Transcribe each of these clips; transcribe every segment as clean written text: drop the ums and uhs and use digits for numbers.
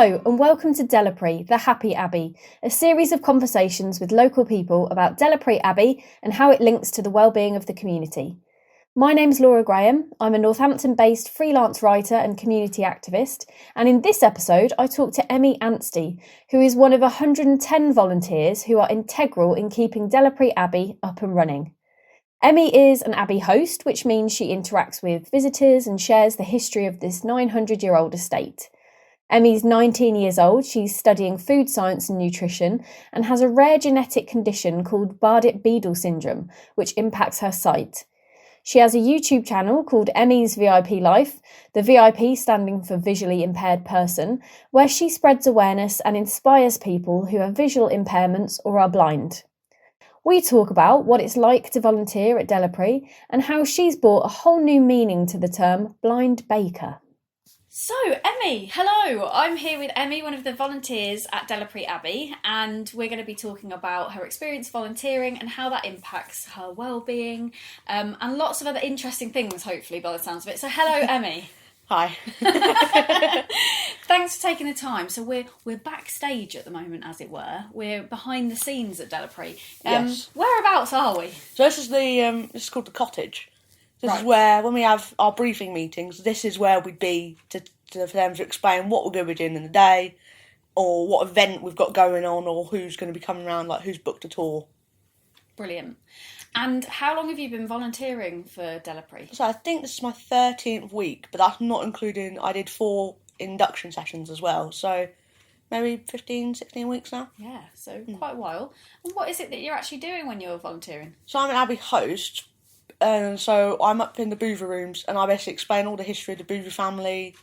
Hello and welcome to Delapré, the Happy Abbey, a series of conversations with local people about Delapré Abbey and how it links to the wellbeing of the community. My name's Laura Graham, I'm a Northampton-based freelance writer and community activist, and in this episode I talk to Emmy Anstee, who is one of 110 volunteers who are integral in keeping Delapré Abbey up and running. Emmy is an Abbey Host, which means she interacts with visitors and shares the history of this 900-year-old estate. Emmy's 19 years old, she's studying food science and nutrition and has a rare genetic condition called Beetle syndrome, which impacts her sight. She has a YouTube channel called Emmy's VIP Life, the VIP standing for visually impaired person, where she spreads awareness and inspires people who have visual impairments or are blind. We talk about what it's like to volunteer at Delapray and how she's brought a whole new meaning to the term blind baker. So, Emmy, hello. I'm here with Emmy, one of the volunteers at Delapré Abbey, and we're going to be talking about her experience volunteering and how that impacts her well-being, and lots of other interesting things, hopefully, by the sounds of it. So, hello, Emmy. Hi. Thanks for taking the time. So we're backstage at the moment, as it were. We're behind the scenes at Delapré. Yes. Whereabouts are we? So this is this is called the cottage. This Right. is where, when we have our briefing meetings, this is where we'd be for them to explain what we're going to be doing in the day, or what event we've got going on, or who's going to be coming around, like who's booked a tour. Brilliant. And how long have you been volunteering for Delapré? So I think this is my 13th week, but that's not including, I did 4 induction sessions as well, so maybe 15, 16 weeks now. Yeah, so quite a while. And what is it that you're actually doing when you're volunteering? So I'm an Abbey Host, and so I'm up in the bouver rooms, and I basically explain all the history of the bouver family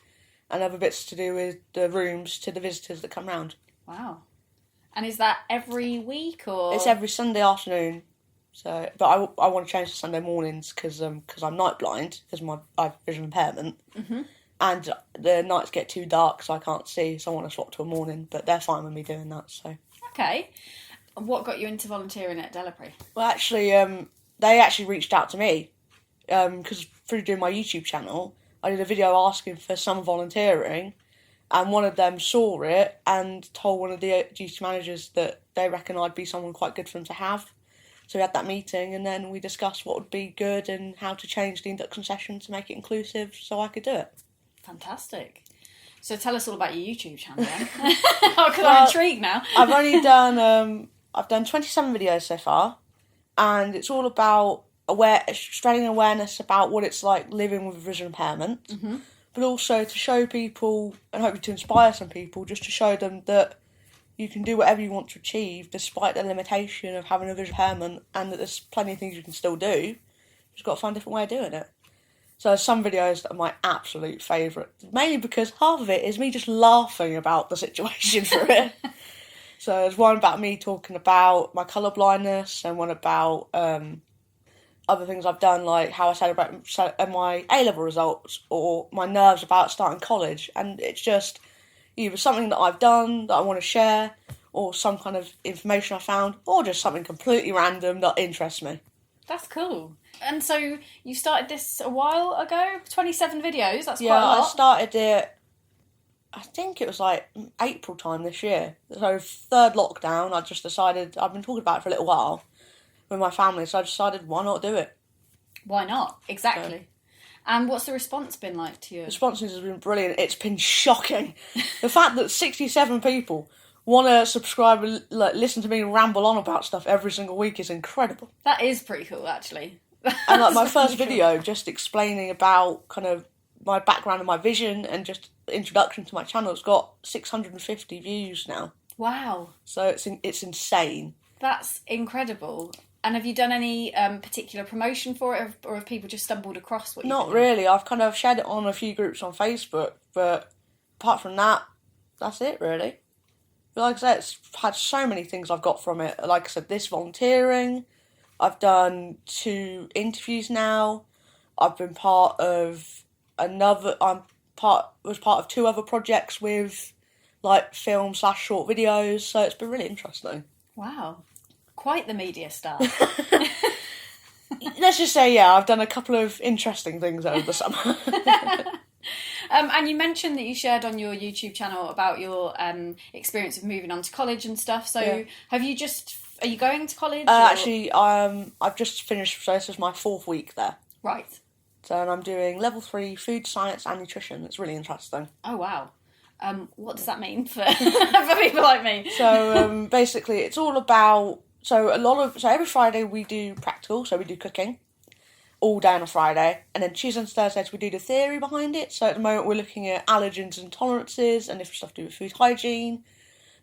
and other bits to do with the rooms to the visitors that come round. Wow. And is that every week or? It's every Sunday afternoon. So, but I want to change to Sunday mornings because I'm night blind because I have vision impairment, and the nights get too dark so I can't see. So I want to swap to a morning, but they're fine with me doing that. So Okay. And what got you into volunteering at Delapré? well, actually, they actually reached out to me because through doing my YouTube channel, I did a video asking for some volunteering, and one of them saw it and told one of the duty managers that they reckon I'd be someone quite good for them to have. So we had that meeting, and then we discussed what would be good and how to change the induction session to make it inclusive so I could do it. Fantastic. So tell us all about your YouTube channel then. Because I'm intrigued now. I've only done, I've done 27 videos so far, and it's all about spreading awareness about what it's like living with a vision impairment, but also to show people, and hopefully to inspire some people, just to show them that you can do whatever you want to achieve despite the limitation of having a vision impairment, and that there's plenty of things you can still do. You've just got to find a different way of doing it. So there's some videos that are my absolute favourite, mainly because half of it is me just laughing about the situation for it. So there's one about me talking about my colour blindness, and one about other things I've done, like how I celebrate my A-level results, or my nerves about starting college, and it's just either something that I've done that I want to share, or some kind of information I found, or just something completely random that interests me. That's cool. And so you started this a while ago? 27 videos, that's quite a lot. I started it, I think it was like April time this year. So 3rd lockdown, I just decided, I've been talking about it for a little while with my family, so I decided why not do it. Why not? Exactly. And what's the response been like to you? The response has been brilliant. It's been shocking. The fact that 67 people want to subscribe and listen to me ramble on about stuff every single week is incredible. That is pretty cool, actually. And like my first video, just explaining about kind of my background and my vision and just introduction to my channel, it's got 650 views now. Wow. So it's insane. That's incredible. And have you done any particular promotion for it, or have people just stumbled across what you've Not been doing? really. I've kind of shared it on a few groups on Facebook, but apart from that, that's it really. But like I said, it's had so many things I've got from it. Like I said, this volunteering, I've done 2 interviews now. I've been part of was part of 2 other projects with like film/short videos. So it's been really interesting. Wow. Quite the media star. Let's just say, yeah, I've done a couple of interesting things over the summer. And you mentioned that you shared on your YouTube channel about your experience of moving on to college and stuff. So are you going to college? Actually, I've just finished, so this is my 4th week there. Right. So and I'm doing level 3 food science and nutrition. It's really interesting. Oh, wow. What does that mean for for people like me? So basically, it's all about, so every Friday we do practical, so we do cooking all day on a Friday, and then Tuesdays and Thursdays we do the theory behind it. So at the moment we're looking at allergens and tolerances and different stuff to do with food hygiene.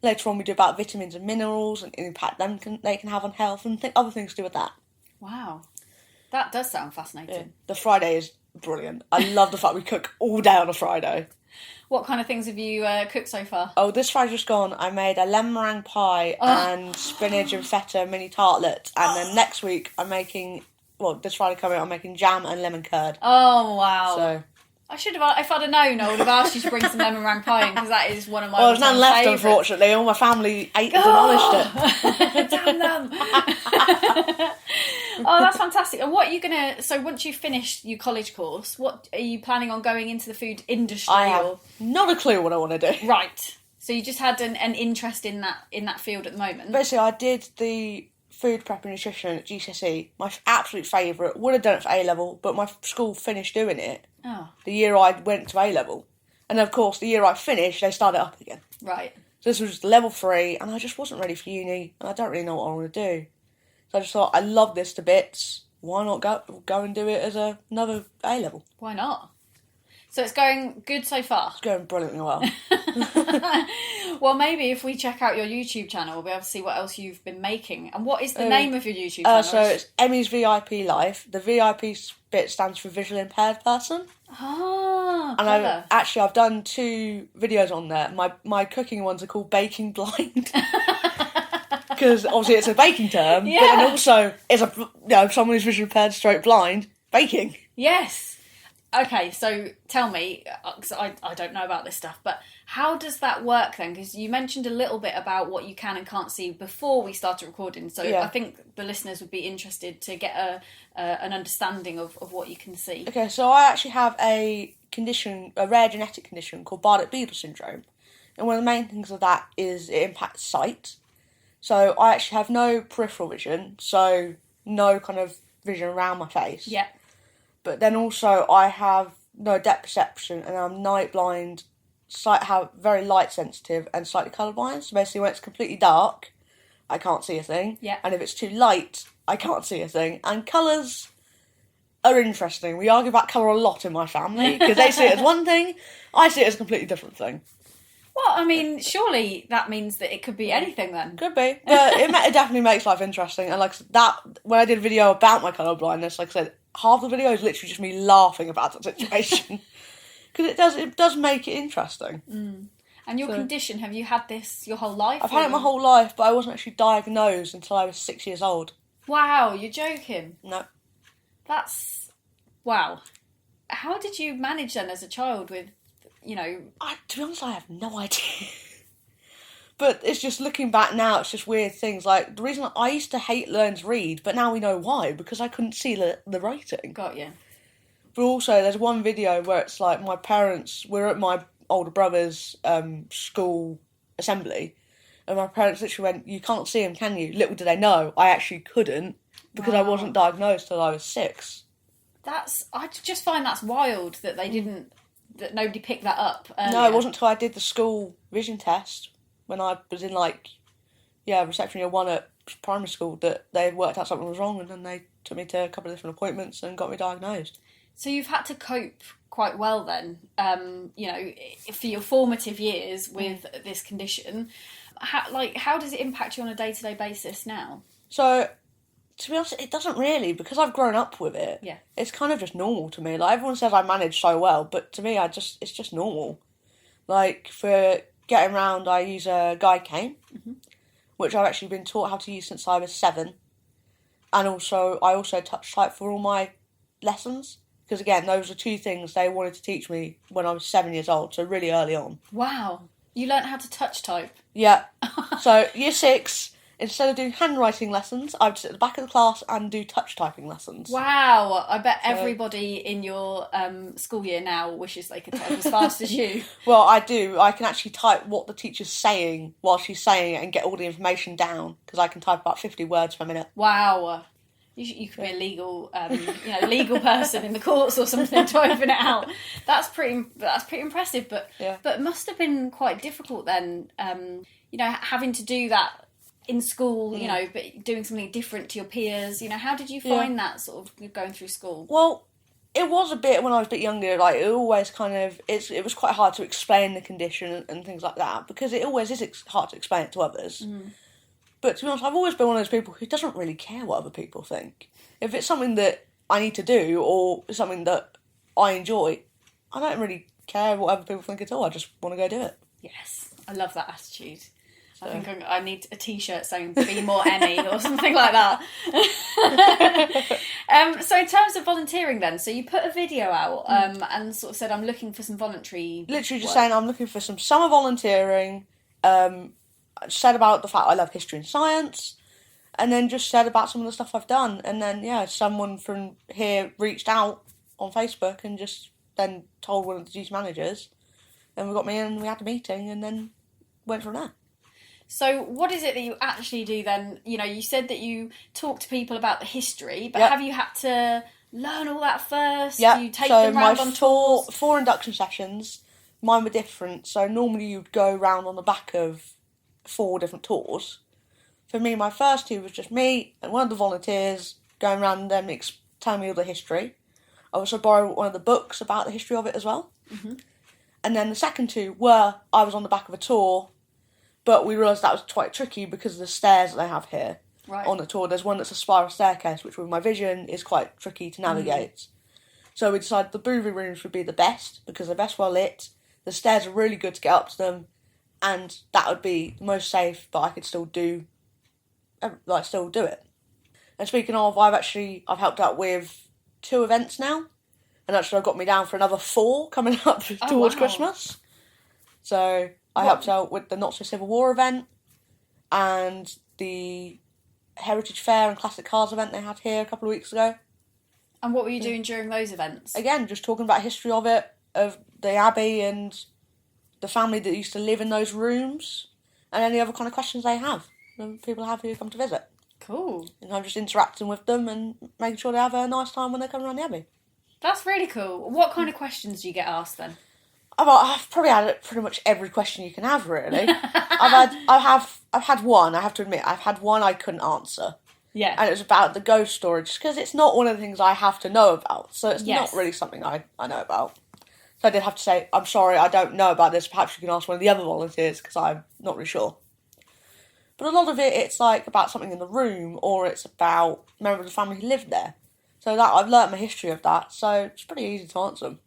Later on we do about vitamins and minerals and impact they can have on health and other things to do with that. Wow. That does sound fascinating. Yeah. The Friday is brilliant. I love the fact we cook all day on a Friday. What kind of things have you cooked so far? Oh, this Friday just gone, I made a lemon meringue pie and spinach and feta mini tartlet. And then next week this Friday coming I'm making jam and lemon curd. Oh, wow. So I should have, if I'd have known, I would have asked you to bring some lemon meringue pie in, because that is one of my there's none left, favourites. unfortunately. All my family ate and demolished it. Damn them. Oh, that's fantastic. And what are you going to... So once you've finished your college course, what are you planning on going into the food industry? I have not a clue what I want to do. Right. So you just had an interest in that field at the moment? Basically, I did the food prep and nutrition at GCSE. My absolute favourite. Would have done it for A-level, but my school finished doing it the year I went to A-level. And of course, the year I finished, they started up again. Right. So this was level 3, and I just wasn't ready for uni, and I don't really know what I want to do. So I just thought, I love this to bits. Why not go and do it as another A-level? Why not? So it's going good so far? It's going brilliantly well. Well, maybe if we check out your YouTube channel, we'll be able to see what else you've been making. And what is the name of your YouTube channel? So it's Emmy's VIP Life. The VIP bit stands for visually-impaired person. Ah, and clever. I've done 2 videos on there. My cooking ones are called Baking Blind. Because obviously it's a baking term, but then also it's someone who's visually impaired, stroke blind, baking. Yes. Okay, so tell me, because I don't know about this stuff, but how does that work then? Because you mentioned a little bit about what you can and can't see before we started recording, so I think the listeners would be interested to get an understanding of what you can see. Okay, so I actually have a rare genetic condition called Biotic Beetle syndrome, and one of the main things of that is it impacts sight. So I actually have no peripheral vision, so no kind of vision around my face. Yeah. But then also I have no depth perception, and I'm night blind, very light sensitive and slightly colourblind. So basically when it's completely dark, I can't see a thing. Yeah. And if it's too light, I can't see a thing. And colours are interesting. We argue about colour a lot in my family, because they see it as one thing, I see it as a completely different thing. Well, I mean, surely that means that it could be anything then. Could be, but it definitely makes life interesting. And like that, when I did a video about my colour blindness, like I said, half the video is literally just me laughing about that situation, because it does make it interesting. And your condition, have you had this your whole life? I've had it my whole life, but I wasn't actually diagnosed until I was 6 years old. Wow, you're joking. No. That's... Wow. How did you manage then as a child with, To be honest, I have no idea. But it's just looking back now, it's just weird things. Like, the reason I used to hate learning to read, but now we know why, because I couldn't see the writing. Got you. But also, there's one video where it's like my parents were at my older brother's school assembly, and my parents literally went, "You can't see him, can you?" Little did they know, I actually couldn't, because I wasn't diagnosed till I was 6. I just find that's wild that they didn't, that nobody picked that up earlier. No, it wasn't until I did the school vision test, when I was in reception year 1 at primary school, that they worked out something was wrong, and then they took me to a couple of different appointments and got me diagnosed. So you've had to cope quite well then, for your formative years with this condition. How does it impact you on a day-to-day basis now? So, to be honest, it doesn't really, because I've grown up with it. Yeah. It's kind of just normal to me. Like, everyone says I manage so well, but to me, it's just normal. Like, for getting around, I use a guide cane, which I've actually been taught how to use since I was 7. And I also touch type for all my lessons. Because again, those are 2 things they wanted to teach me when I was 7 years old, so really early on. Wow. You learnt how to touch type? Yeah. So, year 6, instead of doing handwriting lessons, I would sit at the back of the class and do touch typing lessons. Wow, I bet everybody in your school year now wishes they could type as fast as you. Well, I do. I can actually type what the teacher's saying while she's saying it and get all the information down, because I can type about 50 words per minute. Wow. You could be a legal, legal person in the courts or something to open it out. That's pretty impressive. But it must have been quite difficult then. Having to do that in school, but doing something different to your peers. How did you find that sort of going through school? Well, it was a bit when I was a bit younger. Like, it always it was quite hard to explain the condition and things like that, because it always is hard to explain it to others. But to be honest, I've always been one of those people who doesn't really care what other people think. If it's something that I need to do or something that I enjoy, I don't really care what other people think at all. I just want to go do it. Yes, I love that attitude. So. I think I need a T-shirt saying "Be more Emmy" or something like that. So in terms of volunteering then, so you put a video out and sort of said, I'm looking for some voluntary Literally just work. saying I'm looking for some summer volunteering, said about the fact I love history and science, and then just said about some of the stuff I've done. And then, someone from here reached out on Facebook and just then told one of the duty managers, and we got me in and we had a meeting and then went from there. So what is it that you actually do then? You said that you talk to people about the history, but Yep. have you had to learn all that first? Yeah, Do you take so them round on tours? four induction sessions, mine were different. So normally you'd go round on the back of 4 different tours. For me, my first 2 was just me and one of the volunteers going around them telling me all the history. I also borrowed one of the books about the history of it as well. Mm-hmm. And then the second 2 were, I was on the back of a tour, but we realised that was quite tricky because of the stairs that they have here on the tour. There's one that's a spiral staircase, which with my vision is quite tricky to navigate. So we decided the bouverie rooms would be the best because they're best well lit. The stairs are really good to get up to them, and that would be the most safe, but I could still do it. And speaking of, I've helped out with 2 events now, and actually I've got me down for another 4 coming up towards Christmas. So I helped out with the Not So Civil War event and the Heritage Fair and Classic Cars event they had here a couple of weeks ago. And what were you doing during those events? Again, just talking about history of it, of the Abbey and the family that used to live in those rooms, and any other kind of questions they have, that people have who come to visit. Cool. And I'm just interacting with them and making sure they have a nice time when they come around the Abbey. That's really cool. What kind of questions do you get asked then? I've probably had pretty much every question you can have, really. I've had one, I have to admit, I've had one I couldn't answer. Yeah. And it was about the ghost story, just because it's not one of the things I have to know about, so it's not really something I know about. So I did have to say, I'm sorry, I don't know about this, perhaps you can ask one of the other volunteers, because I'm not really sure. But a lot of it's like about something in the room, or it's about a member of the family who lived there. So that I've learnt my history of that, so it's pretty easy to answer them.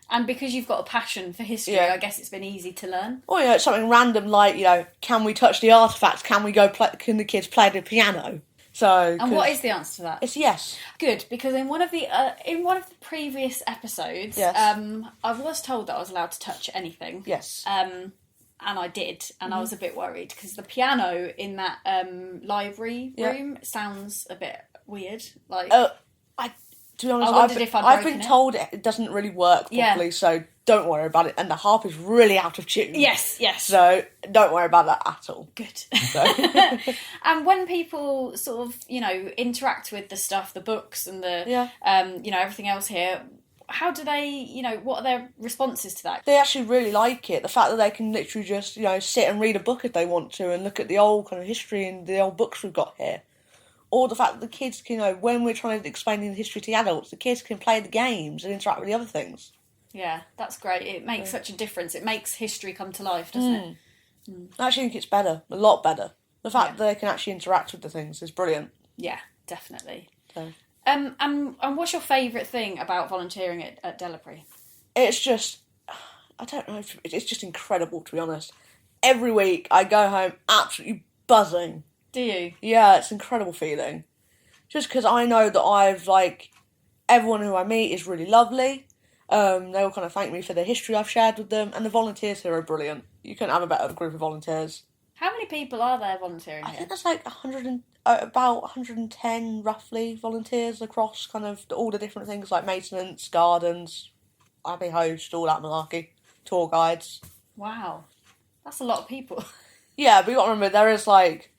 And because you've got a passion for history, I guess it's been easy to learn. Or, it's something random like, can we touch the artefacts? Can the kids play the piano? So. And what is the answer to that? It's yes. Good, because in one of the previous episodes, I was told that I was allowed to touch anything. Yes. And I did, and I was a bit worried because the piano in that library room sounds a bit weird. Like, to be honest, I've been told it doesn't really work properly, so don't worry about it. And the harp is really out of tune. Yes. So don't worry about that at all. Good. So. And when people sort of, interact with the stuff, the books and the, everything else here, how do they, what are their responses to that? They actually really like it. The fact that they can literally just, sit and read a book if they want to and look at the old kind of history and the old books we've got here. Or the fact that the kids can, when we're trying to explain the history to the adults, the kids can play the games and interact with the other things. Yeah, that's great. It makes such a difference. It makes history come to life, doesn't it? I actually think it's better, a lot better. The fact that they can actually interact with the things is brilliant. Yeah, definitely. So. And what's your favourite thing about volunteering at Delapray? It's just, I don't know, it's just incredible, to be honest. Every week I go home absolutely buzzing. Do you? Yeah, it's an incredible feeling. Just because I know that everyone who I meet is really lovely. They all kind of thank me for the history I've shared with them, and the volunteers here are brilliant. You couldn't have a better group of volunteers. How many people are there volunteering I here? think there's like about 110 roughly volunteers across kind of all the different things like maintenance, gardens, Abbey Host, all that malarkey, tour guides. Wow, that's a lot of people. Yeah, but you got to remember there's like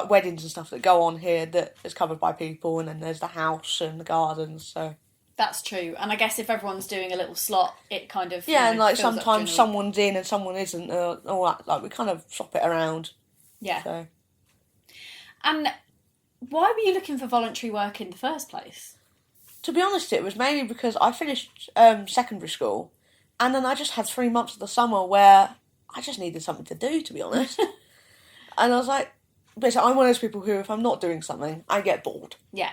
weddings and stuff that go on here that is covered by people, and then there's the house and the gardens. So That's true, and I guess if everyone's doing a little slot, it kind of yeah, and like fills up sometimes generally. someone's in and someone isn't. All that, like we kind of swap it around. Yeah. So And why were you looking for voluntary work in the first place? to be honest, it was mainly because I finished secondary school, and then I just had 3 months of the summer where I just needed something to do, to be honest. And I was like, basically, I'm one of those people who, if I'm not doing something, I get bored. Yeah.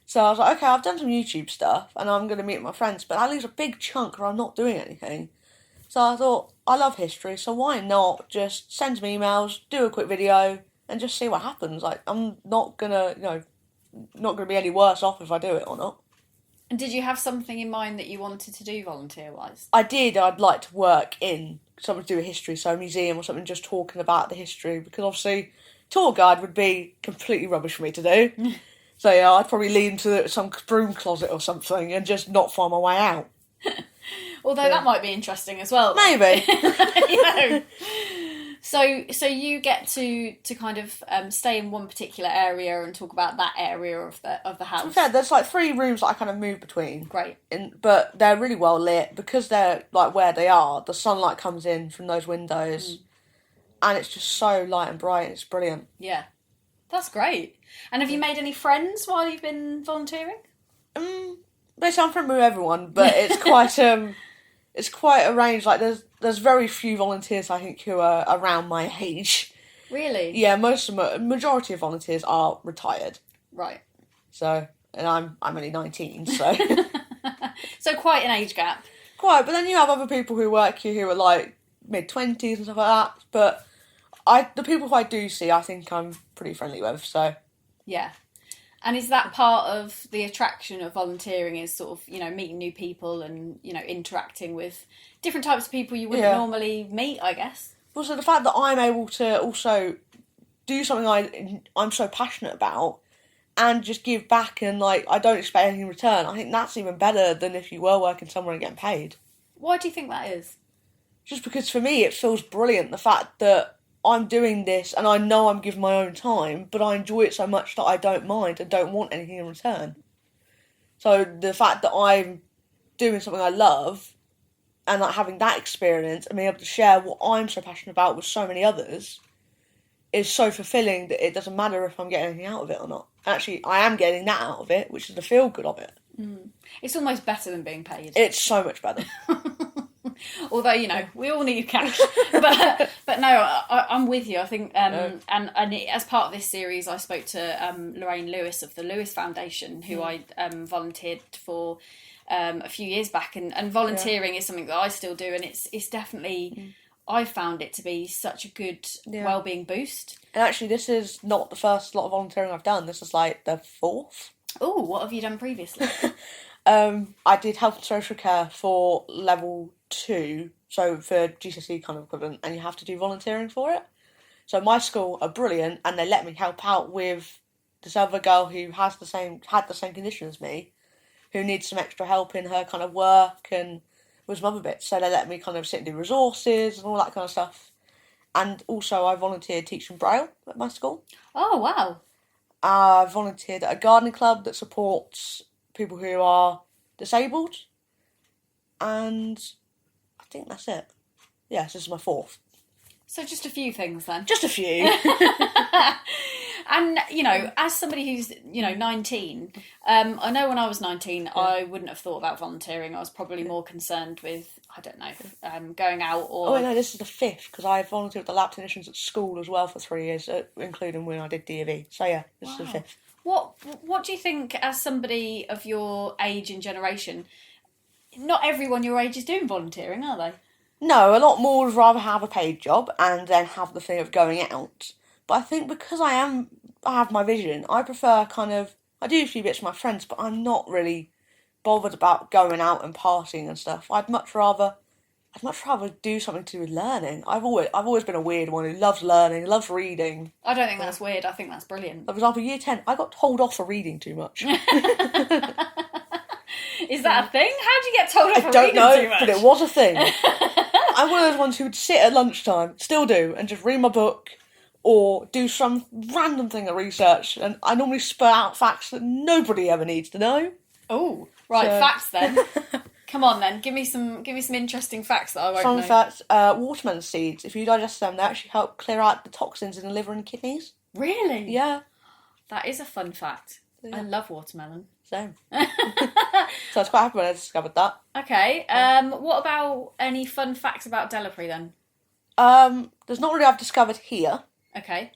So I was like, okay, I've done some YouTube stuff, and I'm going to meet my friends, but that leaves a big chunk where I'm not doing anything. So I thought, I love history, so why not just send some emails, do a quick video, and just see what happens. Like, I'm not gonna, not gonna be any worse off if I do it or not. And did you have something in mind that you wanted to do volunteer-wise? I did. I'd like to work in something to do with history, so a museum or something, just talking about the history, because obviously tour guide would be completely rubbish for me to do. So yeah, I'd probably lean to some broom closet or something and just not find my way out. Although that might be interesting as well. Maybe. So you get to kind of stay in one particular area and talk about that area of the house. To be fair, there's like 3 rooms that I kind of move between. Great. But they're really well lit because they're like where they are. The sunlight comes in from those windows, and it's just so light and bright. It's brilliant. Yeah, that's great. And have you made any friends while you've been volunteering? Basically, I'm friendly with everyone, but it's quite a range. Like there's very few volunteers I think who are around my age. Really? Yeah, majority of volunteers are retired. Right. So, and I'm only 19, so So quite an age gap. quite. But then you have other people who work here who are like mid-20s and stuff like that. But the people who I do see, I think I'm pretty friendly with. So Yeah. And is that part of the attraction of volunteering, is sort of, meeting new people and, interacting with different types of people you wouldn't normally meet, I guess? also the fact that I'm able to also do something I'm so passionate about and just give back, and like I don't expect anything in return. I think that's even better than if you were working somewhere and getting paid. Why do you think that is? Just because for me it feels brilliant, the fact that I'm doing this and I know I'm giving my own time, but I enjoy it so much that I don't mind and don't want anything in return. So the fact that I'm doing something I love and like having that experience and being able to share what I'm so passionate about with so many others is so fulfilling that it doesn't matter if I'm getting anything out of it or not. Actually, I am getting that out of it, which is the feel good of it. It's almost better than being paid. It's so much better. Although, we all need cash. but no, I'm with you. I think, and as part of this series, I spoke to Lorraine Lewis of the Lewis Foundation, who I volunteered for a few years back. And volunteering is something that I still do, and it's definitely, I found it to be such a good wellbeing boost. And actually, this is not the first lot of volunteering I've done. This is like the 4th. Oh, what have you done previously? I did health and social care for level 2, so for GCSE kind of equivalent, and you have to do volunteering for it. So my school are brilliant, and they let me help out with this other girl who had the same condition as me, who needs some extra help in her kind of work and with some other bits. So they let me kind of sit and do resources and all that kind of stuff. And also I volunteered teaching Braille at my school. Oh, wow. I volunteered at a gardening club that supports people who are disabled. And I think that's it. Yes, this is my 4th. So just a few things then. Just a few. And, as somebody who's, 19, I know when I was 19, I wouldn't have thought about volunteering. I was probably more concerned with, I don't know, going out or... Oh, no, this is the 5th, because I volunteered with the lab technicians at school as well for 3 years, including when I did D&V. So, yeah, this is the 5th. What do you think, as somebody of your age and generation, not everyone your age is doing volunteering, are they? No, a lot more would rather have a paid job and then have the thing of going out. But I think because I have my vision, I prefer I do a few bits with my friends, but I'm not really bothered about going out and partying and stuff. I'd much rather I'd much rather do something to do with learning. I've always been a weird one who loves learning, loves reading. I don't think that's weird. I think that's brilliant. For example, year 10, I got told off for reading too much. Is that a thing? How do you get told off for I don't reading know, too much? but it was a thing. I'm one of those ones who would sit at lunchtime, still do, and just read my book or do some random thing of research. And I normally spur out facts that nobody ever needs to know. Oh, right, facts then. Come on then, give me some interesting facts that I won't know. Fun fact, watermelon seeds, if you digest them, they actually help clear out the toxins in the liver and kidneys. Really? Yeah. That is a fun fact. Yeah. I love watermelon. Same. So I was quite happy when I discovered that. Okay, what about any fun facts about Delapré then? There's not really I've discovered here. Okay.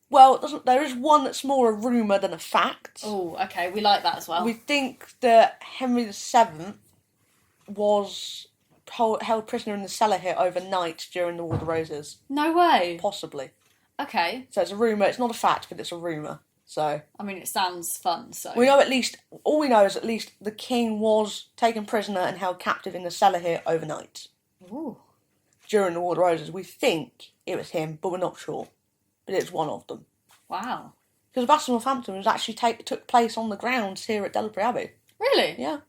Well, there is one that's more a rumour than a fact. Oh, okay, we like that as well. We think that Henry VII was held prisoner in the cellar here overnight during the War of the Roses. No way. Possibly. Okay. So it's a rumour. It's not a fact, but it's a rumour. So I mean, it sounds fun. So we know all we know is at least the king was taken prisoner and held captive in the cellar here overnight. Ooh. During the War of the Roses. We think it was him, but we're not sure. But it's one of them. Wow. Because the Battle of Northampton was actually took place on the grounds here at Delapré Abbey. Really? Yeah.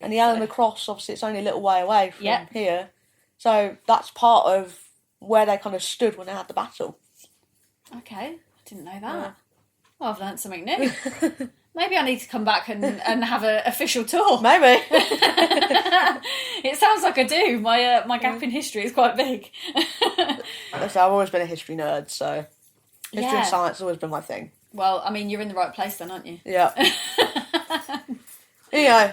And the Ellen the Cross, obviously, it's only a little way away from Yep. here. So that's part of where they kind of stood when they had the battle. Okay. I didn't know that. Yeah. Well, I've learnt something new. Maybe I need to come back and have an official tour. Maybe. It sounds like I do. My gap in history is quite big. I've always been a history nerd, so history and science has always been my thing. Well, I mean, you're in the right place then, aren't you? Yeah. You know,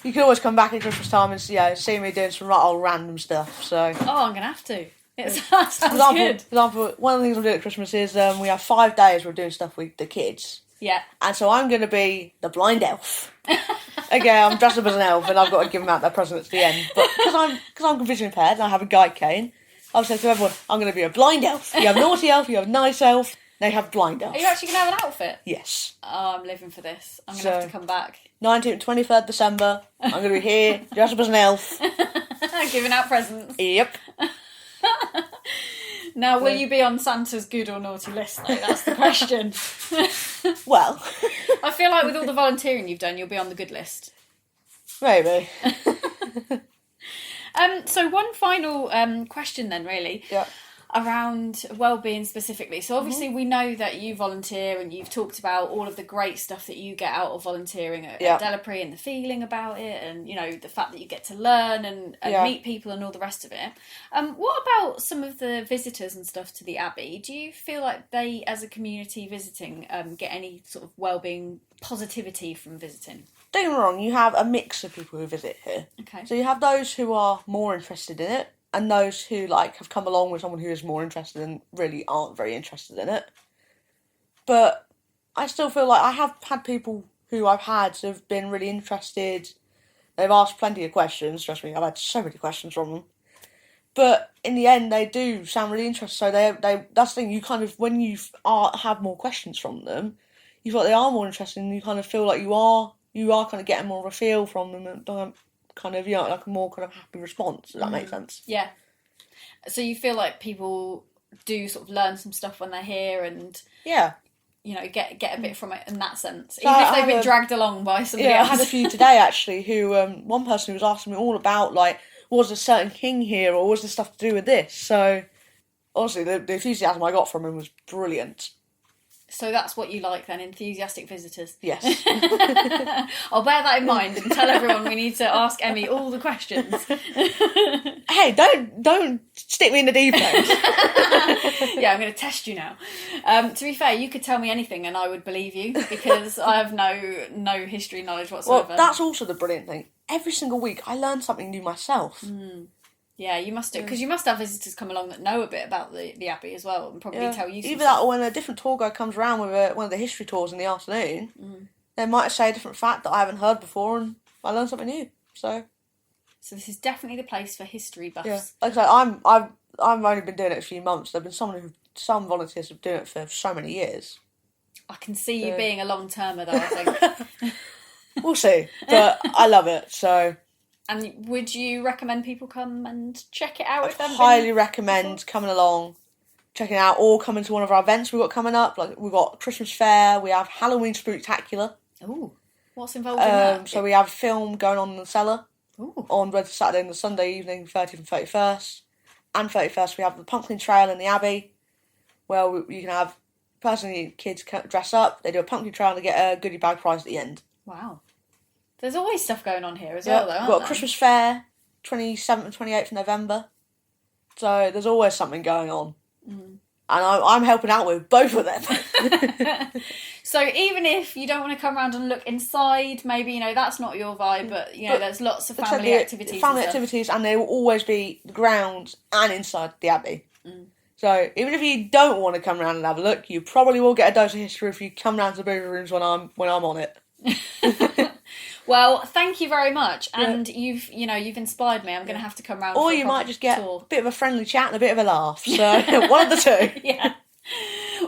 you can always come back at Christmas time and see me doing some right old random stuff. So. Oh, I'm going to have to. It sounds good. For example, one of the things I'm doing at Christmas is we have 5 days we're doing stuff with the kids. Yeah. And so I'm going to be the blind elf. Again, I'm dressed up as an elf and I've got to give them out their presents at the end. But because I'm visually impaired and I have a guide cane, I'll say to everyone, I'm going to be a blind elf. You have a naughty elf, you have a nice elf, they have blind elf. Are you actually going to have an outfit? Yes. Oh, I'm living for this. I'm going to have to come back. 19th and 23rd December, I'm going to be here, dressed up as an elf. Giving out presents. Yep. Now, will you be on Santa's good or naughty list, though? That's the question. Well. I feel like with all the volunteering you've done, you'll be on the good list. Maybe. So one final question then, really. Yeah. Around wellbeing specifically. So obviously we know that you volunteer and you've talked about all of the great stuff that you get out of volunteering at Delaprey and the feeling about it and, you know, the fact that you get to learn and meet people and all the rest of it. What about some of the visitors and stuff to the Abbey? Do you feel like they, as a community visiting, get any sort of wellbeing positivity from visiting? Don't get me wrong, you have a mix of people who visit here. Okay. So you have those who are more interested in it, and those who have come along with someone who is more interested and really aren't very interested in it. But I still feel like I have had people who I've had who have been really interested. They've asked plenty of questions. Trust me, I've had so many questions from them. But in the end, they do sound really interested. So they that's the thing. You kind of, when you have more questions from them, you feel like they are more interested, and you kind of feel like you are kind of getting more of a feel from them, and kind of, like a more kind of happy response. Does that make sense? Yeah. So you feel like people do sort of learn some stuff when they're here and you know, get a bit from it in that sense. So even if they've been dragged along by somebody else. I had a few today actually who one person who was asking me all about was a certain king here or was there stuff to do with this? So honestly the enthusiasm I got from him was brilliant. So that's what you like then, enthusiastic visitors? Yes. I'll bear that in mind and tell everyone we need to ask Emmy all the questions. Hey, don't stick me in the deep end. Yeah, I'm going to test you now. To be fair, you could tell me anything and I would believe you because I have no history knowledge whatsoever. Well, that's also the brilliant thing. Every single week I learn something new myself. Yeah, you must do, because you must have visitors come along that know a bit about the Abbey as well and probably tell you some Either stuff. that or when a different tour guide comes around with one of the history tours in the afternoon, they might say a different fact that I haven't heard before and I learn something new. So this is definitely the place for history buffs. yeah, like I say, I've only been doing it a few months. There've been some volunteers who've been doing it for so many years. I can see you being a long-termer though, I think. We'll see, but I love it, so... And would you recommend people come and check it out? I highly recommend coming along, checking it out, or coming to one of our events we've got coming up. Like, we've got Christmas fair, we have Halloween Spooktacular. Ooh, what's involved in that? So we have film going on in the cellar. Ooh. On both Saturday and the Sunday evening, 30th and 31st. And 31st we have the pumpkin trail in the Abbey, where you can have, personally, kids dress up, they do a pumpkin trail and they get a goodie bag prize at the end. Wow. There's always stuff going on here as well, though, We've got a Christmas fair, 27th and 28th of November. So there's always something going on. And I'm helping out with both of them. So even if you don't want to come around and look inside, maybe, that's not your vibe, but, there's lots of family activities. Family activities, and they will always be the grounds and inside the Abbey. So even if you don't want to come around and have a look, you probably will get a dose of history if you come round to the booth rooms when I'm on it. Well, thank you very much, and you've inspired me. I'm going to have to come round. Or for you might just get tour. a bit of a friendly chat and a bit of a laugh. So one of the two. Yeah,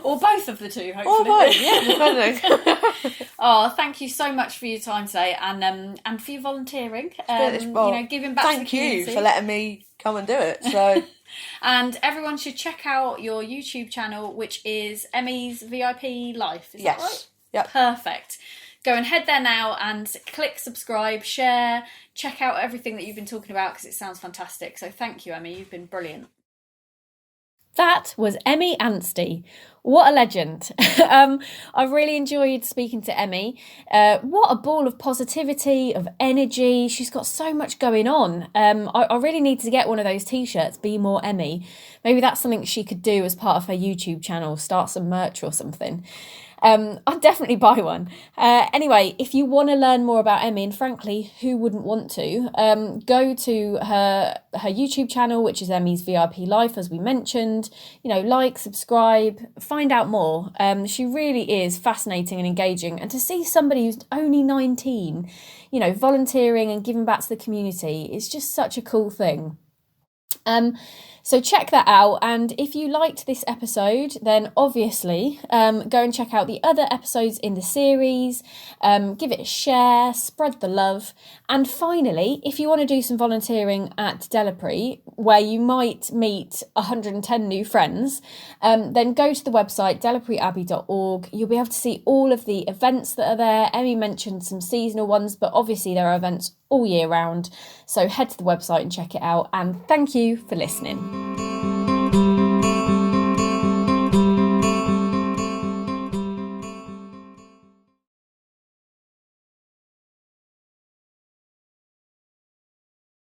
or both of the two, hopefully. Or both, yeah, depending. Oh, thank you so much for your time today, and for your volunteering. Giving back to the community. Thank you for letting me come and do it. So. And everyone should check out your YouTube channel, which is Emmy's VIP Life. Is that right? Yep. Perfect. Go and head there now and click subscribe, share, check out everything that you've been talking about because it sounds fantastic. So thank you, Emmy. You've been brilliant. That was Emmy Anstee. What a legend. I really enjoyed speaking to Emmy. What a ball of positivity, of energy. She's got so much going on. I really need to get one of those t-shirts, Be More Emmy. Maybe that's something she could do as part of her YouTube channel, start some merch or something. I'd definitely buy one. Anyway, if you want to learn more about Emmy, and frankly, who wouldn't want to, go to her YouTube channel, which is Emmy's VIP Life, as we mentioned. Like, subscribe, find out more. She really is fascinating and engaging. And to see somebody who's only 19, volunteering and giving back to the community is just such a cool thing. So check that out, and if you liked this episode, then obviously go and check out the other episodes in the series, give it a share, spread the love, and finally, if you want to do some volunteering at Delapray, where you might meet 110 new friends, then go to the website delapryabbey.org. You'll be able to see all of the events that are there. Emmy mentioned some seasonal ones, but obviously there are events all year round, so head to the website and check it out, and thank you for listening.